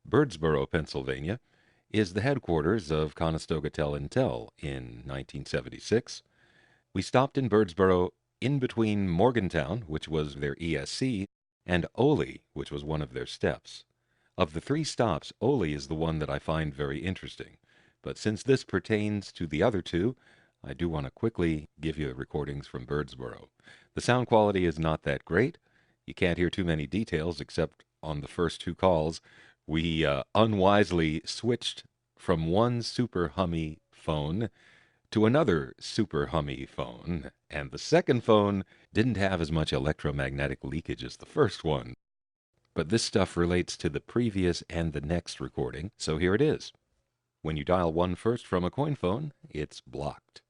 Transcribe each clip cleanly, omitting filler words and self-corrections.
Birdsboro, Pennsylvania, is the headquarters of Conestoga Tel&Tel in 1976. We stopped in Birdsboro in between Morgantown, which was their ESC, and Ole, which was one of their steps. Of the three stops, Ole is the one that I find very interesting. But since this pertains to the other two, I do want to quickly give you recordings from Birdsboro. The sound quality is not that great. You can't hear too many details except on the first two calls. We unwisely switched from one super hummy phone to another super hummy phone, and the second phone didn't have as much electromagnetic leakage as the first one. But this stuff relates to the previous and the next recording, so here it is. When you dial one first from a coin phone, it's blocked.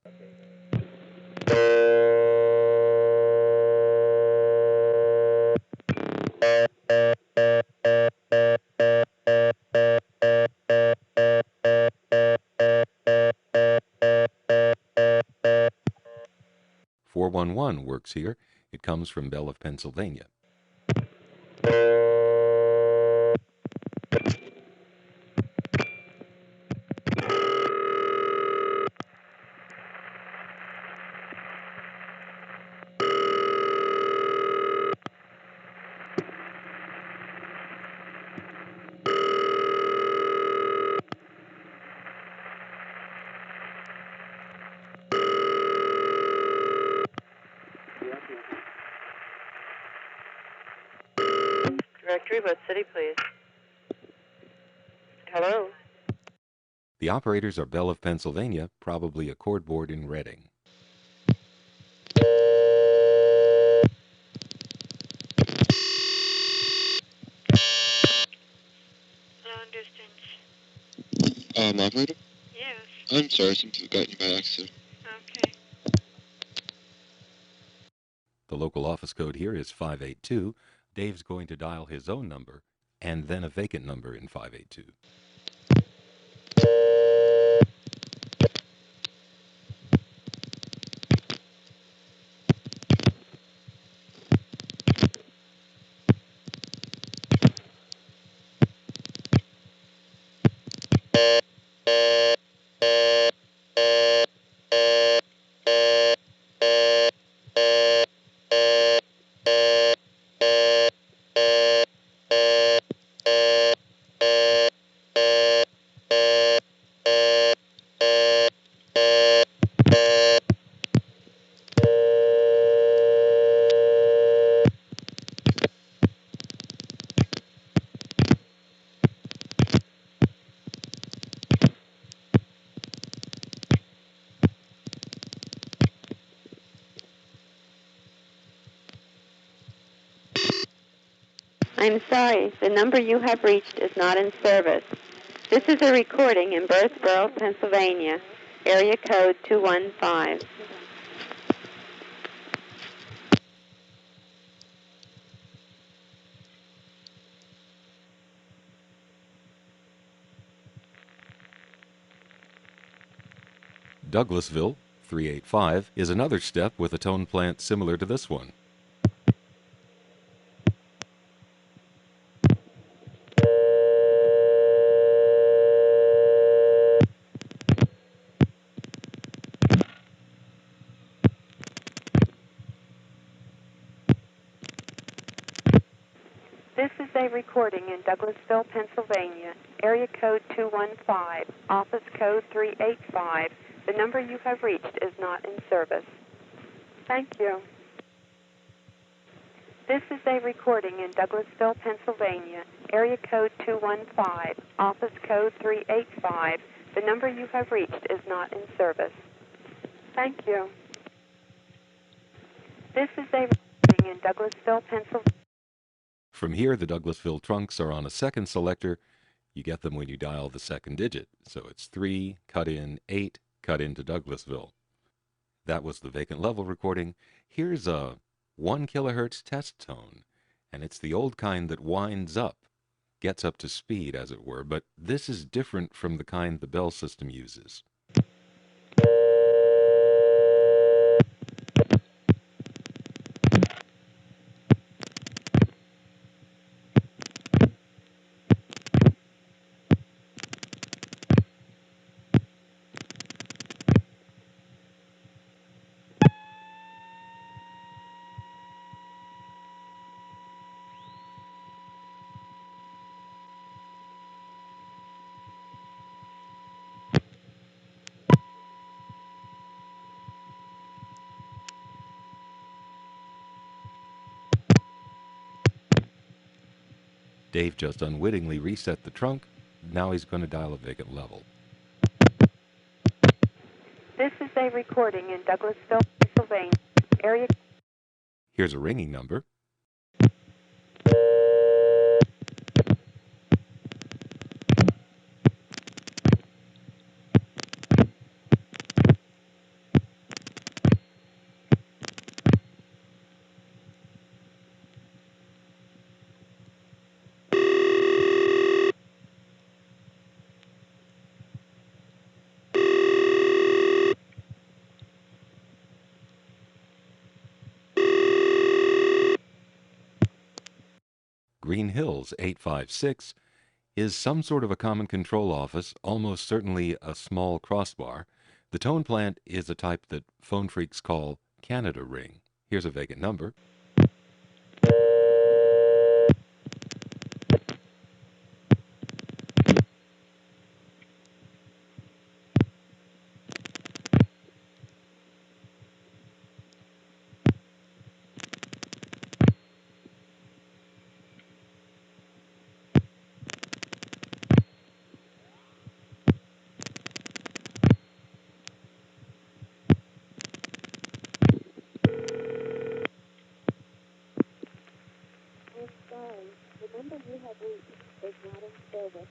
411 works here. It comes from Bell of Pennsylvania. Directory, what city, please? Hello? The operators are Bell of Pennsylvania, probably a cordboard in Reading. Long distance. Operator? Yes. I'm sorry, I seem to have gotten you by accident. Okay. The local office code here is 582. Dave's going to dial his own number and then a vacant number in 582. I'm sorry, the number you have reached is not in service. This is a recording in Birdsboro, Pennsylvania, area code 215. Douglasville, 385, is another step with a tone plant similar to this one. This is a recording in Douglasville, Pennsylvania, area code 215, office code 385. The number you have reached is not in service. Thank you. This is a recording in Douglasville, Pennsylvania, area code 215, office code 385. The number you have reached is not in service. Thank you. This is a recording in Douglasville, Pennsylvania. From here, the Douglasville trunks are on a second selector. You get them when you dial the second digit. So it's 3, cut in 8, cut into Douglasville. That was the vacant level recording. Here's a 1 kilohertz test tone, and it's the old kind that winds up, gets up to speed, as it were, but this is different from the kind the Bell system uses. Dave just unwittingly reset the trunk. Now he's going to dial a vacant level. This is a recording in Douglasville, Pennsylvania. Area. Here's a ringing number. Green Hills 856 is some sort of a common control office, almost certainly a small crossbar. The tone plant is a type that phone freaks call Canada ring. Here's a vacant number. I'm sorry. The number you have reached is not in service.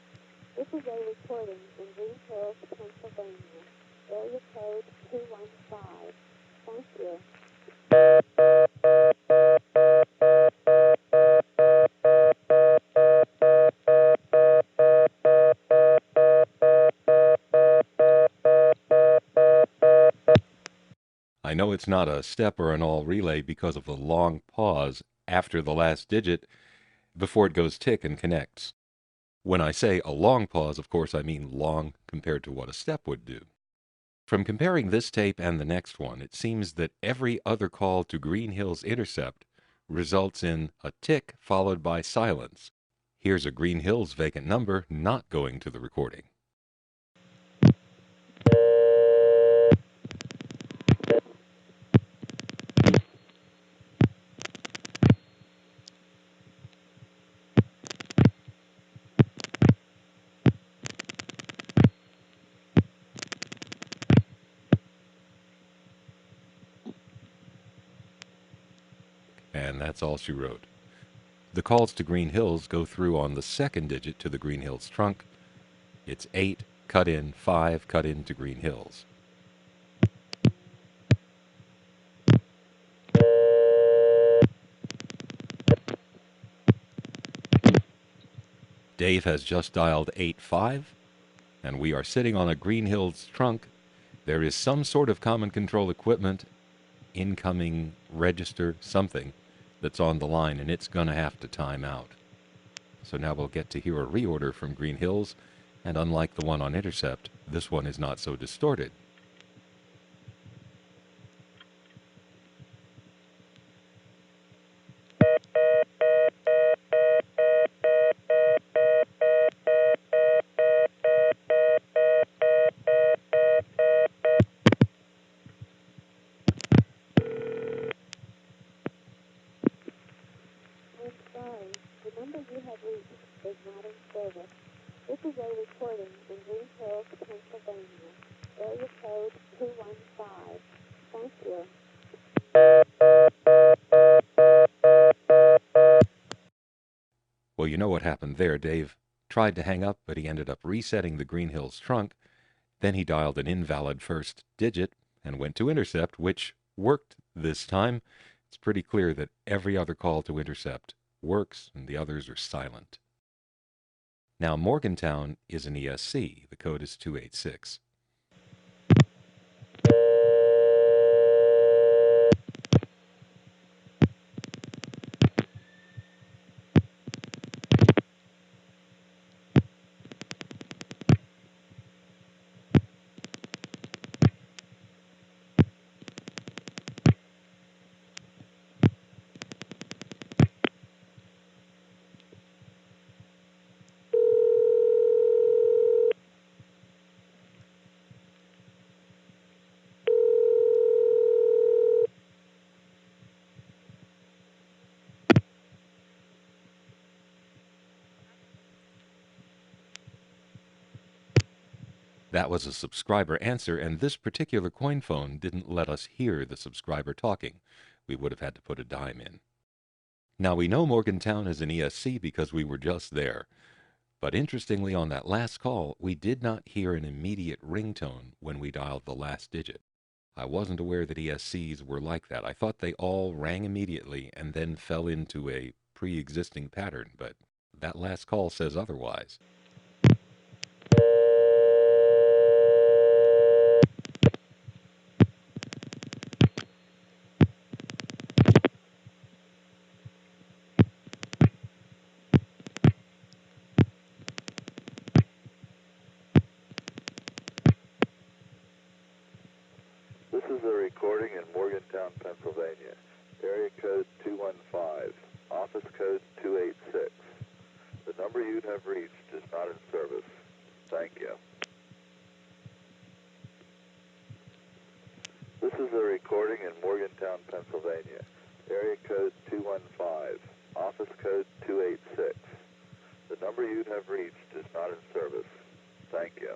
This is a recording in Green Hills, Pennsylvania. Area code 215. Thank you. I know it's not a step or an all relay because of the long pause after the last digit before it goes tick and connects. When I say a long pause, of course, I mean long compared to what a step would do. From comparing this tape and the next one, it seems that every other call to Green Hills Intercept results in a tick followed by silence. Here's a Green Hills vacant number not going to the recording. And that's all she wrote. The calls to Green Hills go through on the second digit to the Green Hills trunk. It's 8, cut in, 5, cut in to Green Hills. Dave has just dialed 85, and we are sitting on a Green Hills trunk. There is some sort of common control equipment, incoming register, something that's on the line, and it's going to have to time out. So now we'll get to hear a reorder from Green Hills, and unlike the one on Intercept, this one is not so distorted. I'm sorry. The number you have reached is not in service. This is a recording in Green Hills, Pennsylvania. Area code 215. Thank you. Well, you know what happened there. Dave tried to hang up, but he ended up resetting the Green Hills trunk. Then he dialed an invalid first digit and went to Intercept, which worked this time. It's pretty clear that every other call to Intercept works and the others are silent. Now, Morgantown is an ESC. The code is 286. That was a subscriber answer, and this particular coin phone didn't let us hear the subscriber talking. We would have had to put a dime in. Now, we know Morgantown is an ESC because we were just there. But interestingly, on that last call, we did not hear an immediate ringtone when we dialed the last digit. I wasn't aware that ESCs were like that. I thought they all rang immediately and then fell into a pre-existing pattern, but that last call says otherwise. This is a recording in Morgantown, Pennsylvania. Area code 215, office code 286. The number you have reached is not in service. Thank you. This is a recording in Morgantown, Pennsylvania. Area code 215, office code 286. The number you have reached is not in service. Thank you.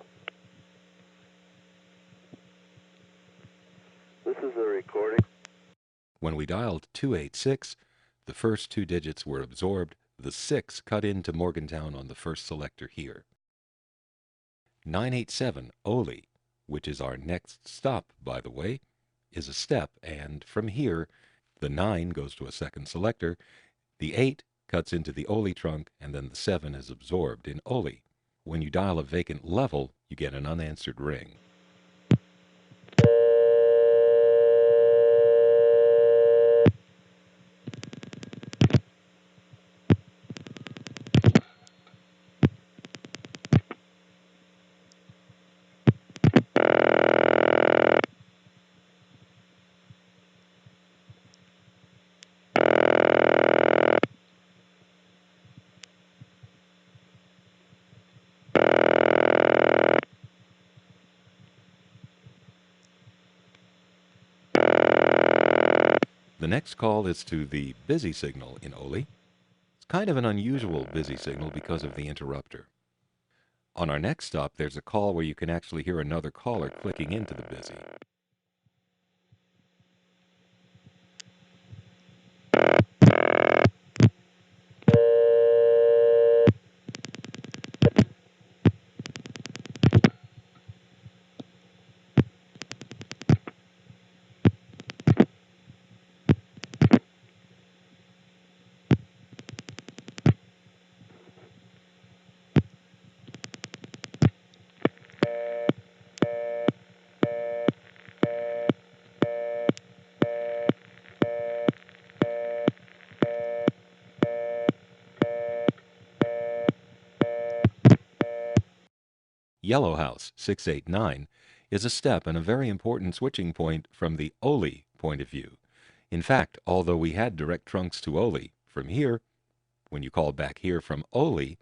This is a recording. When we dialed 286, the first two digits were absorbed, the 6 cut into Morgantown on the first selector here. 987, Ole, which is our next stop, by the way, is a step, and from here, the 9 goes to a second selector, the 8 cuts into the Ole trunk, and then the 7 is absorbed in Ole. When you dial a vacant level, you get an unanswered ring. The next call is to the busy signal in Ole. It's kind of an unusual busy signal because of the interrupter. On our next stop, there's a call where you can actually hear another caller clicking into the busy. Yellow House 689 is a step and a very important switching point from the Ole point of view. In fact, although we had direct trunks to Ole, from here, when you call back here from Ole,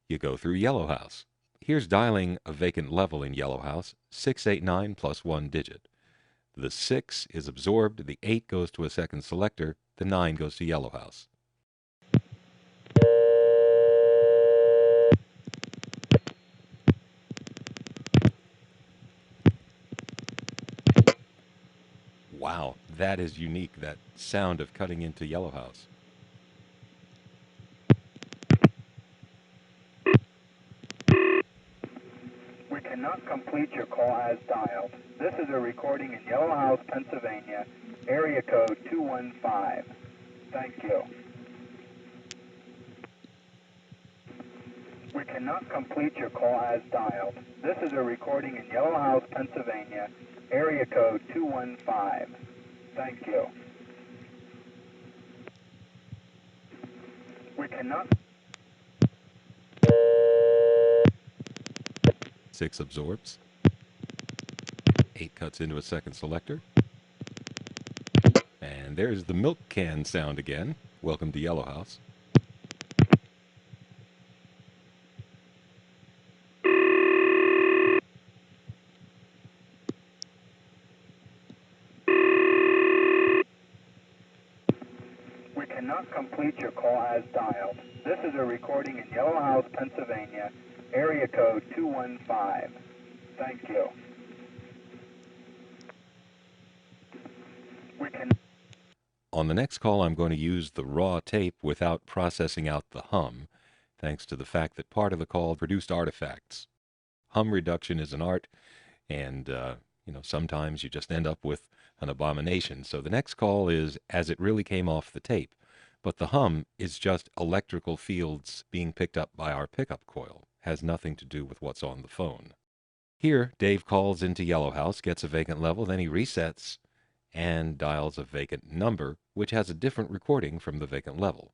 you go through Yellow House. Here's dialing a vacant level in Yellow House, 689 plus one digit. The 6 is absorbed, the 8 goes to a second selector, the 9 goes to Yellow House. Wow, that is unique, that sound of cutting into Yellow House. We cannot complete your call as dialed. This is a recording in Yellow House, Pennsylvania, area code 215. Thank you. We cannot complete your call as dialed. This is a recording in Yellow House, Pennsylvania, area code 215. Thank you. We cannot. 6 absorbs. 8 cuts into a second selector. And there's the milk can sound again. Welcome to Yellow House. We cannot complete your call as dialed. This is a recording in Yellow House, Pennsylvania, area code 215. Thank you. We can. On the next call, I'm going to use the raw tape without processing out the hum, thanks to the fact that part of the call produced artifacts. Hum reduction is an art, and sometimes you just end up with an abomination. So the next call is as it really came off the tape, but the hum is just electrical fields being picked up by our pickup coil. Has nothing to do with what's on the phone. Here, Dave calls into Yellow House, gets a vacant level, then he resets and dials a vacant number, which has a different recording from the vacant level.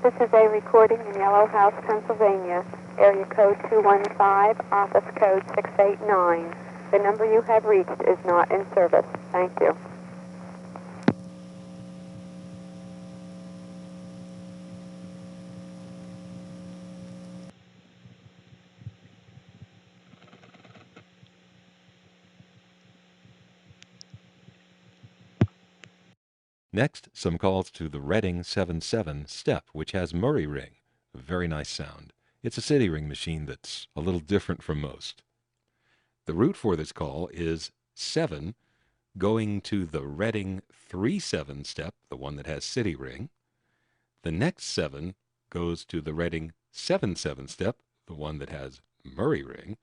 This is a recording in Yellow House, Pennsylvania, area code 215, office code 689. The number you have reached is not in service. Thank you. Next, some calls to the Reading 77 step, which has Murray ring. A very nice sound. It's a city ring machine that's a little different from most. The route for this call is 7 going to the Reading 37 step, the one that has city ring. The next 7 goes to the Reading 77 step, the one that has Murray ring.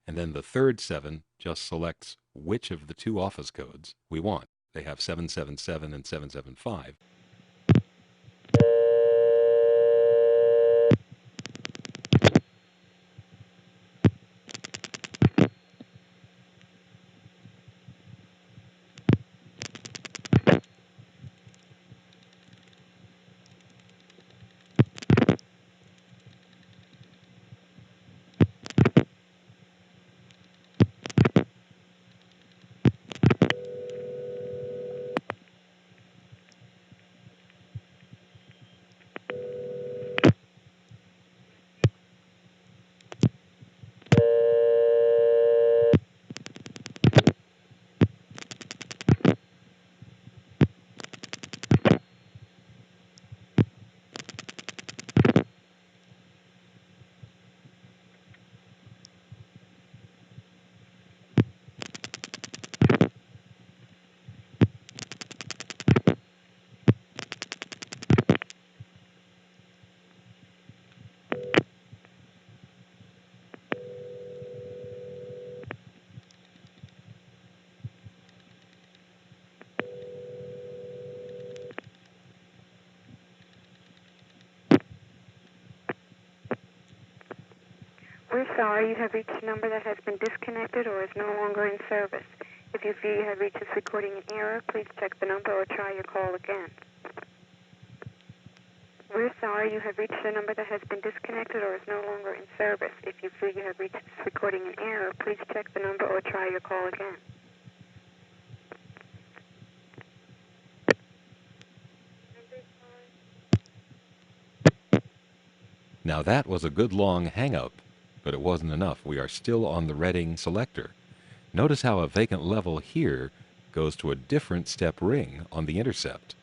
And then the third 7 just selects which of the two office codes we want. They have 777 and 775. We're sorry you have reached a number that has been disconnected or is no longer in service. If you feel you have reached this recording in error, please check the number or try your call again. We're sorry you have reached a number that has been disconnected or is no longer in service. If you feel you have reached this recording in error, please check the number or try your call again. Now that was a good long hang-up, but it wasn't enough. We are still on the Reading selector. Notice how a vacant level here goes to a different step ring on the intercept.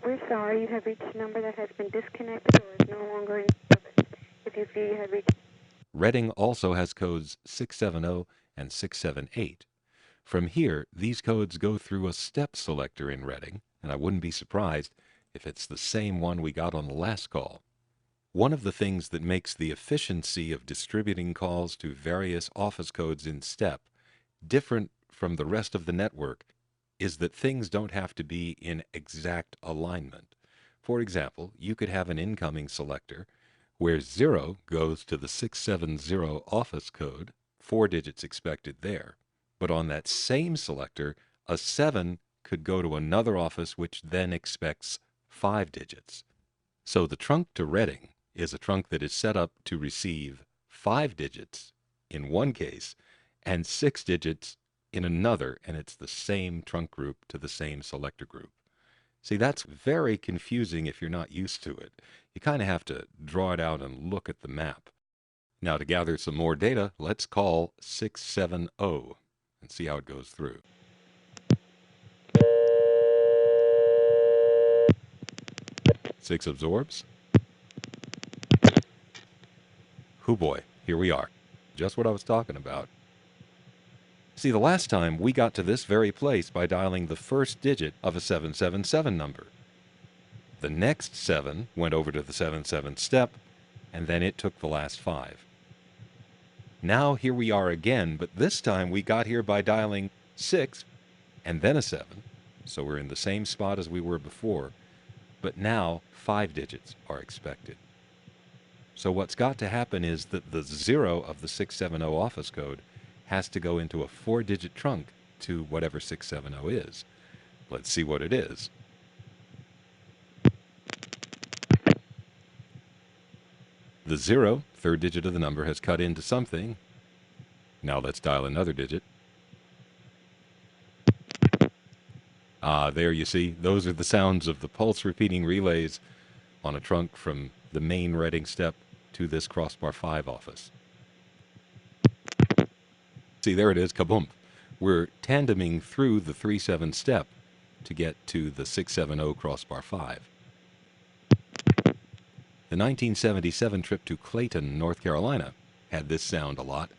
We're sorry you have reached a number that has been disconnected or is no longer in service. If you feel you have reached... Reading also has codes 670 and 678. From here, these codes go through a step selector in Reading, and I wouldn't be surprised if it's the same one we got on the last call. One of the things that makes the efficiency of distributing calls to various office codes in step different from the rest of the network is that things don't have to be in exact alignment. For example, you could have an incoming selector where 0 goes to the 670 office code, 4 digits expected there. But on that same selector, a 7 could go to another office which then expects 5 digits. So the trunk to Reading is a trunk that is set up to receive 5 digits in one case and 6 digits in another, and it's the same trunk group to the same selector group. See, that's very confusing if you're not used to it. You kind of have to draw it out and look at the map. Now, to gather some more data, let's call 670 and see how it goes through. Six absorbs. Hoo boy, here we are. Just what I was talking about. See, the last time we got to this very place by dialing the first digit of a 777 number. The next 7 went over to the 77 step, and then it took the last 5. Now here we are again, but this time we got here by dialing 6 and then a 7. So we're in the same spot as we were before, but now 5 digits are expected. So what's got to happen is that the 0 of the 670 office code has to go into a 4-digit trunk to whatever 670 is. Let's see what it is. The 0, third digit of the number, has cut into something. Now let's dial another digit. There you see, those are the sounds of the pulse repeating relays on a trunk from the main Reading step to this crossbar 5 office. See, there it is, kaboom. We're tandeming through the 3-7 step to get to the 670 crossbar 5. The 1977 trip to Clayton, North Carolina had this sound a lot.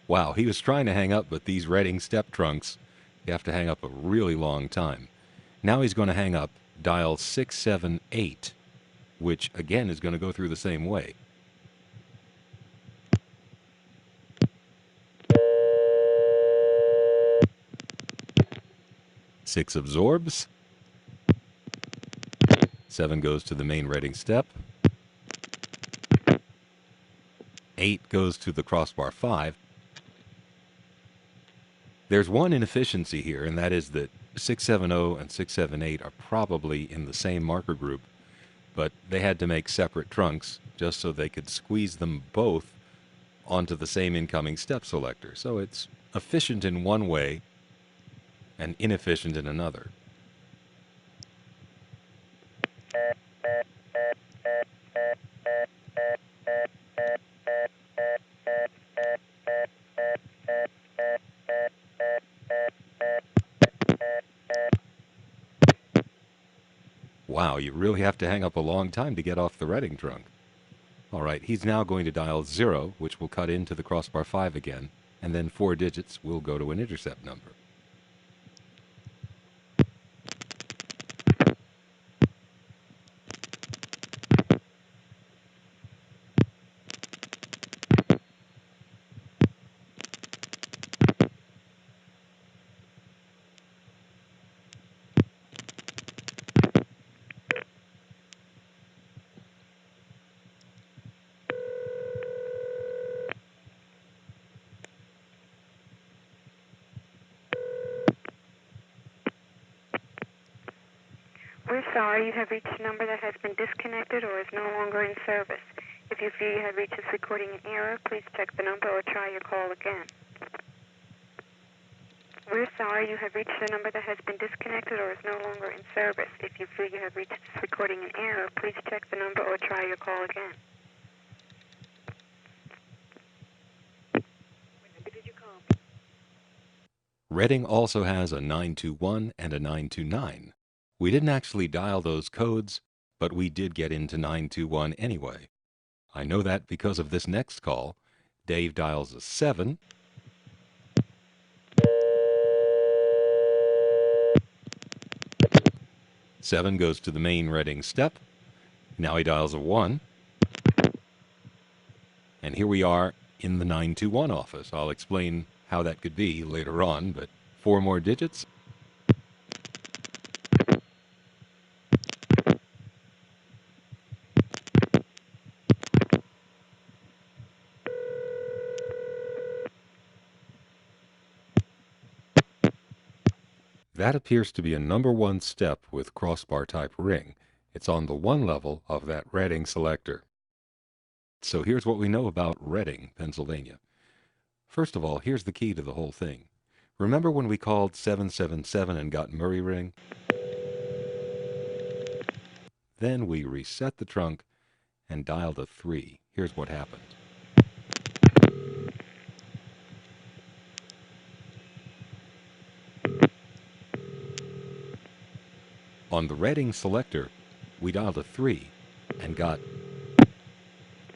Wow, he was trying to hang up, but these Reading step trunks, you have to hang up a really long time. Now he's going to hang up, dial 678, which again is going to go through the same way. Six absorbs. 7 goes to the main Reading step. 8 goes to the crossbar 5. There's one inefficiency here, and that is that 670 and 678 are probably in the same marker group, but they had to make separate trunks just so they could squeeze them both onto the same incoming step selector. So it's efficient in one way and inefficient in another. Wow, you really have to hang up a long time to get off the Reading trunk. All right, he's now going to dial 0, which will cut into the crossbar 5 again, and then 4 digits will go to an intercept number. We're sorry you have reached a number that has been disconnected or is no longer in service. If you feel you have reached this recording in error, please check the number or try your call again. We're sorry you have reached a number that has been disconnected or is no longer in service. If you feel you have reached this recording in error, please check the number or try your call again. Reading also has a 921 and a 929. We didn't actually dial those codes, but we did get into 921 anyway. I know that because of this next call. Dave dials a 7. 7 goes to the main Reading step. Now he dials a 1. And here we are in the 921 office. I'll explain how that could be later on, but 4 more digits. That appears to be a number 1 step with crossbar type ring. It's on the 1 level of that Reading selector. So here's what we know about Reading, Pennsylvania. First of all, here's the key to the whole thing. Remember when we called 777 and got Murray ring? Then we reset the trunk and dialed a 3. Here's what happened. On the Reading selector, we dialed a 3 and got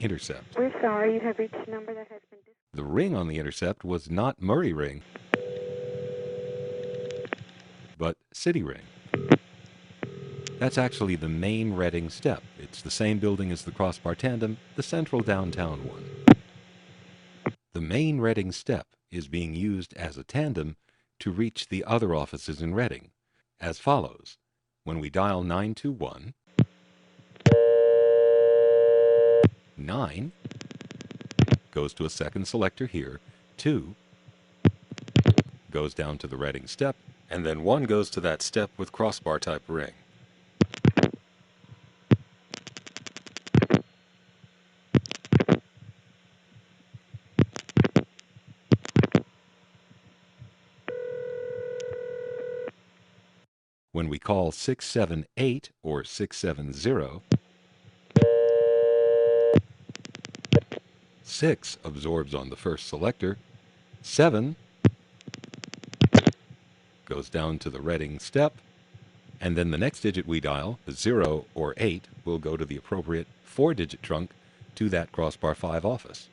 intercept. We're sorry, you have reached a number that has been... The ring on the intercept was not Murray ring, but City ring. That's actually the main Reading step. It's the same building as the crossbar tandem, the central downtown one. The main Reading step is being used as a tandem to reach the other offices in Reading, as follows. When we dial 921, 9 goes to a second selector here, 2 goes down to the Reading step, and then 1 goes to that step with crossbar type ring. When we call 678 or 670, 6 absorbs on the first selector, 7 goes down to the Reading step, and then the next digit we dial, the 0 or 8, will go to the appropriate 4-digit trunk to that crossbar 5 office.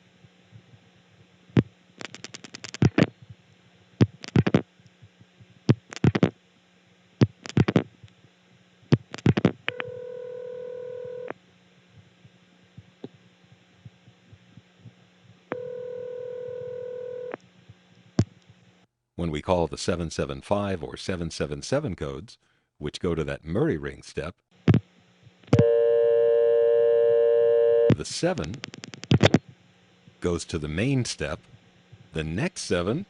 When we call the 775 or 777 codes, which go to that Murray ring step, the 7 goes to the main step, the next 7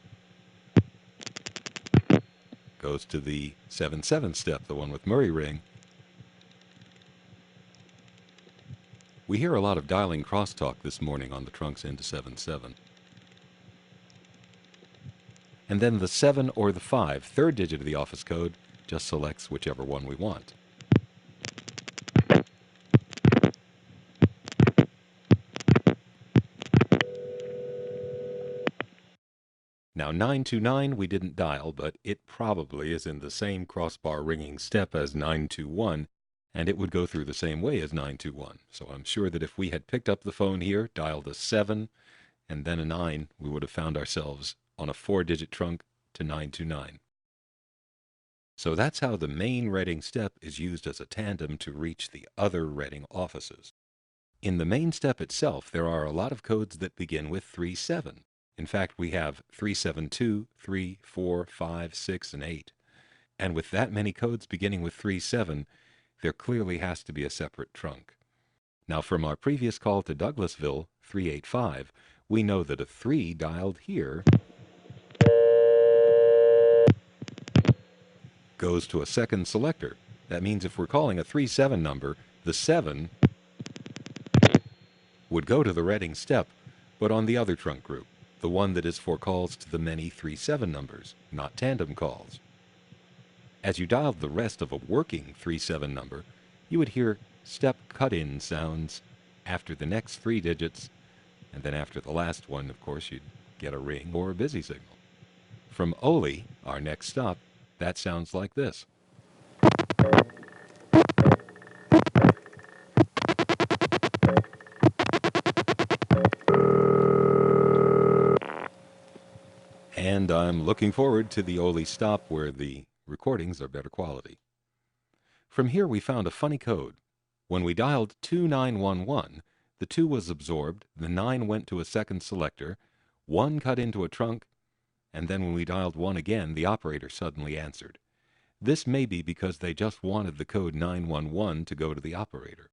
goes to the 77 step, the one with Murray ring. We hear a lot of dialing crosstalk this morning on the trunks into 77. And then the 7 or the 5, third digit of the office code, just selects whichever one we want. Now 929 we didn't dial, but it probably is in the same crossbar ringing step as 921, and it would go through the same way as 921. So I'm sure that if we had picked up the phone here, dialed a 7, and then a 9, we would have found ourselves on a 4-digit trunk to 929. So that's how the main Reading step is used as a tandem to reach the other Reading offices. In the main step itself, there are a lot of codes that begin with 37. In fact, we have 372, 3, 4, 5, 6, and 8. And with that many codes beginning with 37, there clearly has to be a separate trunk. Now, from our previous call to Douglasville, 385, we know that a 3 dialed here goes to a second selector. That means if we're calling a 37 number, the 7 would go to the Reading step, but on the other trunk group, the one that is for calls to the many 37 numbers, not tandem calls. As you dialed the rest of a working 37 number, you would hear step cut-in sounds after the next 3 digits, and then after the last one, of course, you'd get a ring or a busy signal. From Ole, our next stop, that sounds like this. And I'm looking forward to the Ole stop where the recordings are better quality. From here we found a funny code. When we dialed 2911, the 2 was absorbed, the 9 went to a second selector, 1 cut into a trunk, and then when we dialed 1 again, the operator suddenly answered. This may be because they just wanted the code 911 to go to the operator.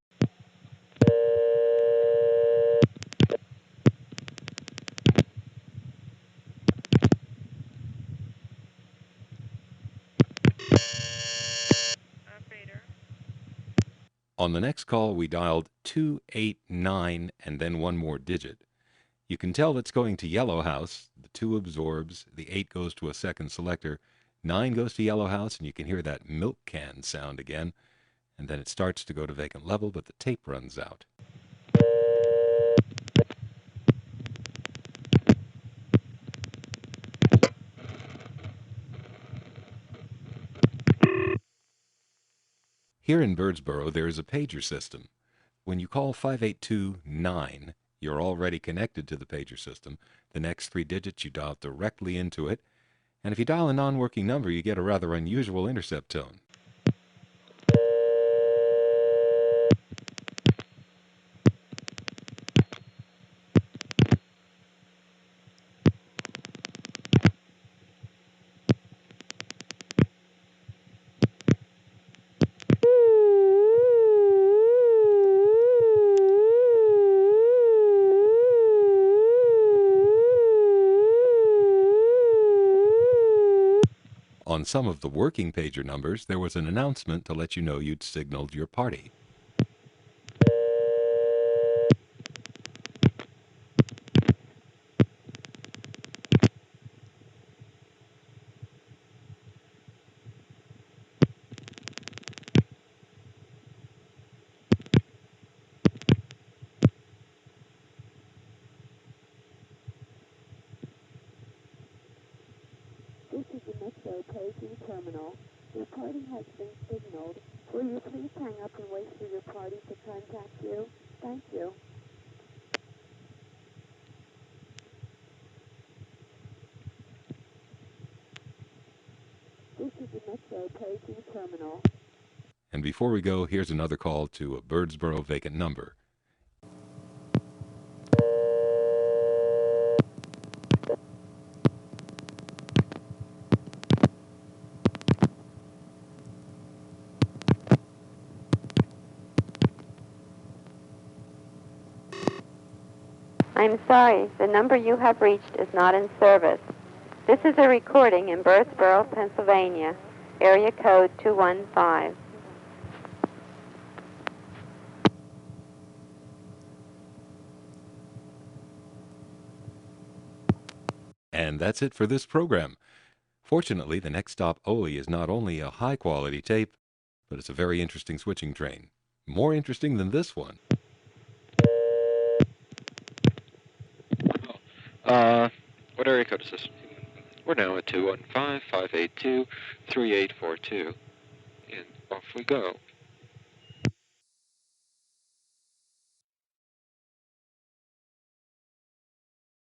Operator. On the next call, we dialed 289 and then 1 more digit. You can tell it's going to Yellow House. The 2 absorbs, the 8 goes to a second selector, 9 goes to Yellow House, and you can hear that milk can sound again. And then it starts to go to vacant level, but the tape runs out. Here in Birdsboro, there is a pager system. When you call 5829, you're already connected to the pager system. The next 3 digits you dial directly into it. And if you dial a non-working number, you get a rather unusual intercept tone. On some of the working pager numbers, there was an announcement to let you know you'd signaled your party. This is the Metro paging terminal. Your party has been signaled. Will you please hang up and wait for your party to contact you? Thank you. This is the Metro paging terminal. And before we go, here's another call to a Birdsboro vacant number. I'm sorry, the number you have reached is not in service. This is a recording in Birdsboro, Pennsylvania, area code 215. And that's it for this program. Fortunately, the next stop, Ole, is not only a high-quality tape, but it's a very interesting switching train. More interesting than this one. What area code is this? We're now at 215-582-3842. And off we go.